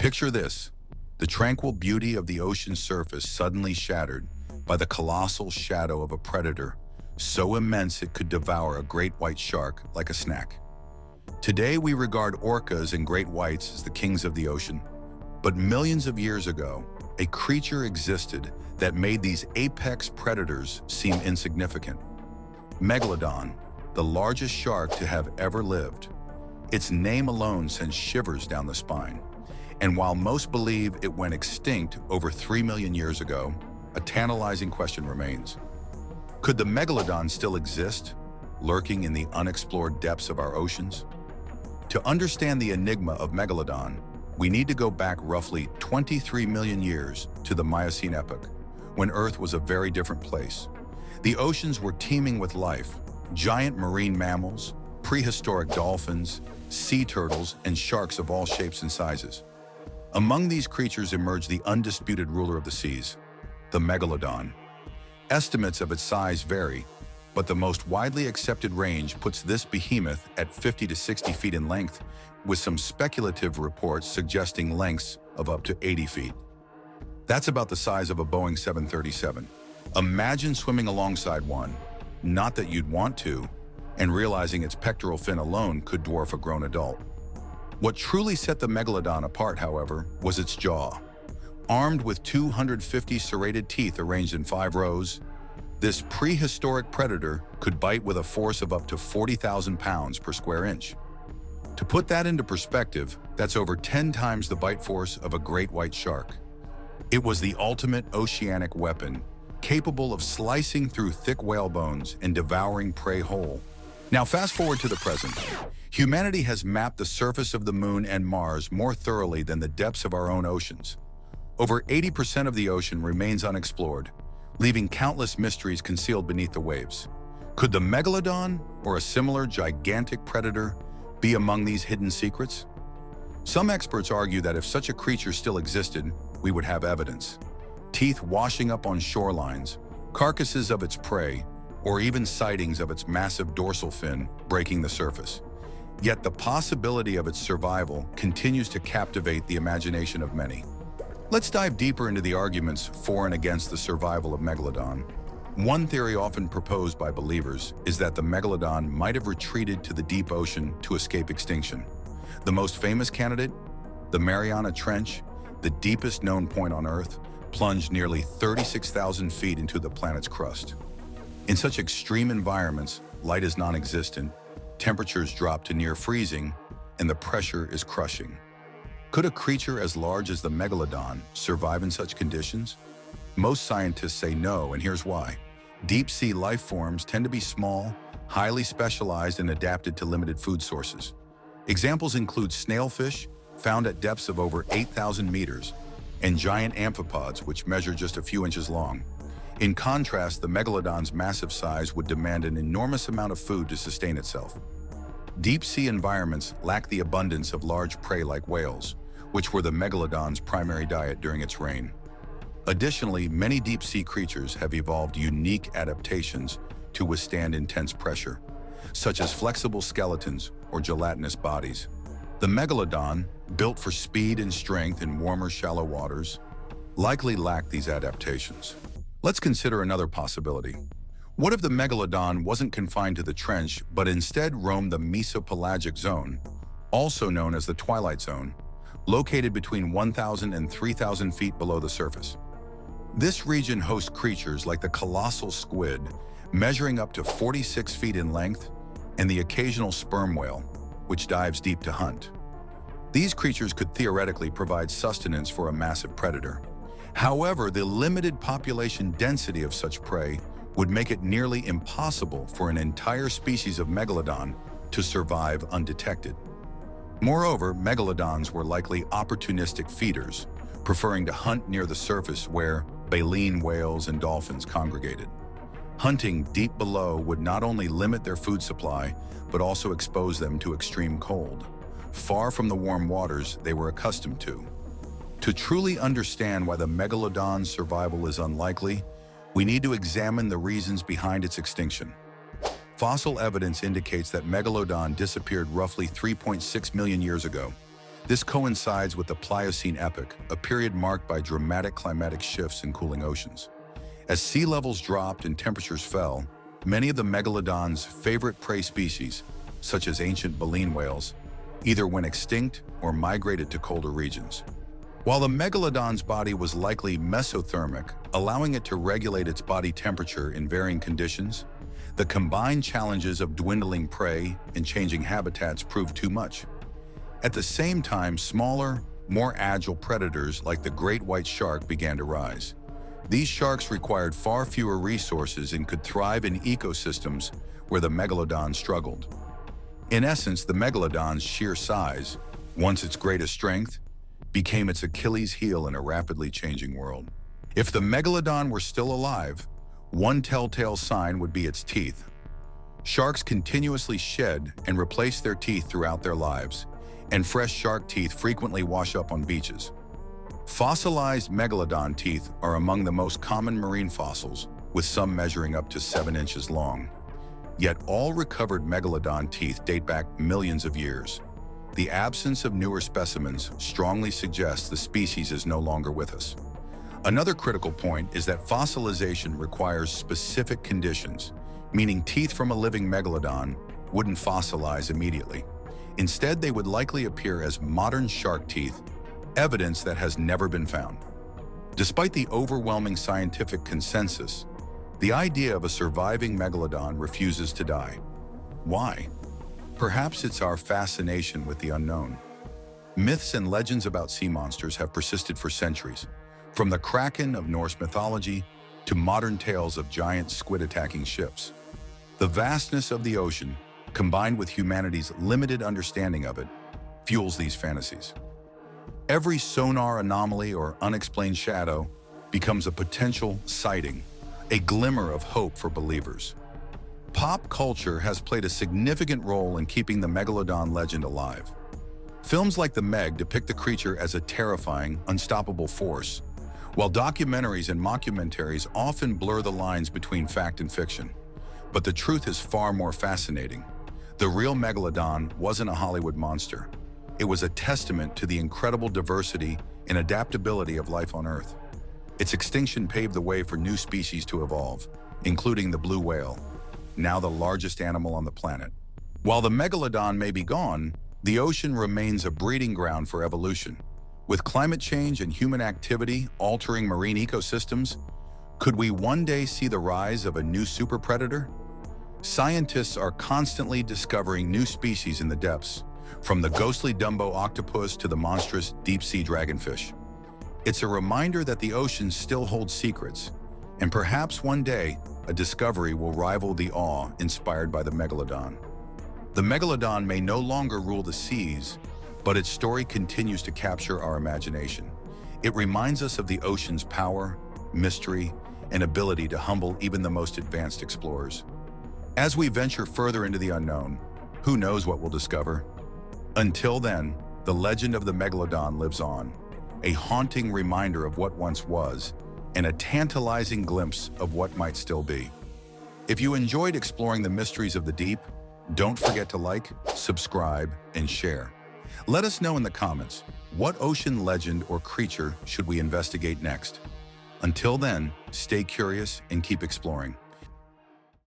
Picture this, the tranquil beauty of the ocean's surface suddenly shattered by the colossal shadow of a predator, so immense it could devour a great white shark like a snack. Today we regard orcas and great whites as the kings of the ocean, but millions of years ago, a creature existed that made these apex predators seem insignificant. Megalodon, the largest shark to have ever lived. Its name alone sends shivers down the spine. And while most believe it went extinct over 3 million years ago, a tantalizing question remains. Could the Megalodon still exist, lurking in the unexplored depths of our oceans? To understand the enigma of Megalodon, we need to go back roughly 23 million years to the Miocene epoch, when Earth was a very different place. The oceans were teeming with life, giant marine mammals, prehistoric dolphins, sea turtles, and sharks of all shapes and sizes. Among these creatures emerged the undisputed ruler of the seas, the Megalodon. Estimates of its size vary, but the most widely accepted range puts this behemoth at 50 to 60 feet in length, with some speculative reports suggesting lengths of up to 80 feet. That's about the size of a Boeing 737. Imagine swimming alongside one, not that you'd want to, and realizing its pectoral fin alone could dwarf a grown adult. What truly set the Megalodon apart, however, was its jaw. Armed with 250 serrated teeth arranged in 5 rows, this prehistoric predator could bite with a force of up to 40,000 pounds per square inch. To put that into perspective, that's over 10 times the bite force of a great white shark. It was the ultimate oceanic weapon, capable of slicing through thick whale bones and devouring prey whole. Now fast forward to the present. Humanity has mapped the surface of the Moon and Mars more thoroughly than the depths of our own oceans. Over 80% of the ocean remains unexplored, leaving countless mysteries concealed beneath the waves. Could the Megalodon, or a similar gigantic predator, be among these hidden secrets? Some experts argue that if such a creature still existed, we would have evidence. Teeth washing up on shorelines, carcasses of its prey, or even sightings of its massive dorsal fin breaking the surface. Yet the possibility of its survival continues to captivate the imagination of many. Let's dive deeper into the arguments for and against the survival of Megalodon. One theory often proposed by believers is that the Megalodon might have retreated to the deep ocean to escape extinction. The most famous candidate, the Mariana Trench, the deepest known point on Earth, plunged nearly 36,000 feet into the planet's crust. In such extreme environments, light is non-existent, temperatures drop to near freezing, and the pressure is crushing. Could a creature as large as the Megalodon survive in such conditions? Most scientists say no, and here's why. Deep-sea life forms tend to be small, highly specialized, and adapted to limited food sources. Examples include snailfish, found at depths of over 8,000 meters, and giant amphipods, which measure just a few inches long. In contrast, the Megalodon's massive size would demand an enormous amount of food to sustain itself. Deep-sea environments lack the abundance of large prey like whales, which were the Megalodon's primary diet during its reign. Additionally, many deep-sea creatures have evolved unique adaptations to withstand intense pressure, such as flexible skeletons or gelatinous bodies. The Megalodon, built for speed and strength in warmer, shallow waters, likely lacked these adaptations. Let's consider another possibility. What if the Megalodon wasn't confined to the trench, but instead roamed the mesopelagic zone, also known as the Twilight Zone, located between 1,000 and 3,000 feet below the surface? This region hosts creatures like the colossal squid, measuring up to 46 feet in length, and the occasional sperm whale, which dives deep to hunt. These creatures could theoretically provide sustenance for a massive predator. However, the limited population density of such prey would make it nearly impossible for an entire species of Megalodon to survive undetected. Moreover, Megalodons were likely opportunistic feeders, preferring to hunt near the surface where baleen whales and dolphins congregated. Hunting deep below would not only limit their food supply, but also expose them to extreme cold, far from the warm waters they were accustomed to. To truly understand why the Megalodon's survival is unlikely, we need to examine the reasons behind its extinction. Fossil evidence indicates that Megalodon disappeared roughly 3.6 million years ago. This coincides with the Pliocene epoch, a period marked by dramatic climatic shifts and cooling oceans. As sea levels dropped and temperatures fell, many of the megalodon's favorite prey species, such as ancient baleen whales, either went extinct or migrated to colder regions. While the megalodon's body was likely mesothermic, allowing it to regulate its body temperature in varying conditions, the combined challenges of dwindling prey and changing habitats proved too much. At the same time, smaller, more agile predators like the great white shark began to rise. These sharks required far fewer resources and could thrive in ecosystems where the megalodon struggled. In essence, the megalodon's sheer size, once its greatest strength, became its Achilles heel in a rapidly changing world. If the megalodon were still alive, one telltale sign would be its teeth. Sharks continuously shed and replace their teeth throughout their lives, and fresh shark teeth frequently wash up on beaches. Fossilized megalodon teeth are among the most common marine fossils, with some measuring up to 7 inches long. Yet all recovered megalodon teeth date back millions of years. The absence of newer specimens strongly suggests the species is no longer with us. Another critical point is that fossilization requires specific conditions, meaning teeth from a living megalodon wouldn't fossilize immediately. Instead, they would likely appear as modern shark teeth, evidence that has never been found. Despite the overwhelming scientific consensus, the idea of a surviving megalodon refuses to die. Why? Perhaps it's our fascination with the unknown. Myths and legends about sea monsters have persisted for centuries, from the Kraken of Norse mythology to modern tales of giant squid attacking ships. The vastness of the ocean, combined with humanity's limited understanding of it, fuels these fantasies. Every sonar anomaly or unexplained shadow becomes a potential sighting, a glimmer of hope for believers. Pop culture has played a significant role in keeping the megalodon legend alive. Films like The Meg depict the creature as a terrifying, unstoppable force, while documentaries and mockumentaries often blur the lines between fact and fiction. But the truth is far more fascinating. The real megalodon wasn't a Hollywood monster. It was a testament to the incredible diversity and adaptability of life on Earth. Its extinction paved the way for new species to evolve, including the blue whale, now the largest animal on the planet. While the megalodon may be gone, the ocean remains a breeding ground for evolution. With climate change and human activity altering marine ecosystems, could we one day see the rise of a new super predator? Scientists are constantly discovering new species in the depths, from the ghostly Dumbo octopus to the monstrous deep-sea dragonfish. It's a reminder that the ocean still holds secrets, and perhaps one day, a discovery will rival the awe inspired by the megalodon. The megalodon may no longer rule the seas, but its story continues to capture our imagination. It reminds us of the ocean's power, mystery, and ability to humble even the most advanced explorers. As we venture further into the unknown, who knows what we'll discover? Until then, the legend of the megalodon lives on, a haunting reminder of what once was, and a tantalizing glimpse of what might still be. If you enjoyed exploring the mysteries of the deep, don't forget to like, subscribe, and share. Let us know in the comments, what ocean legend or creature should we investigate next? Until then, stay curious and keep exploring.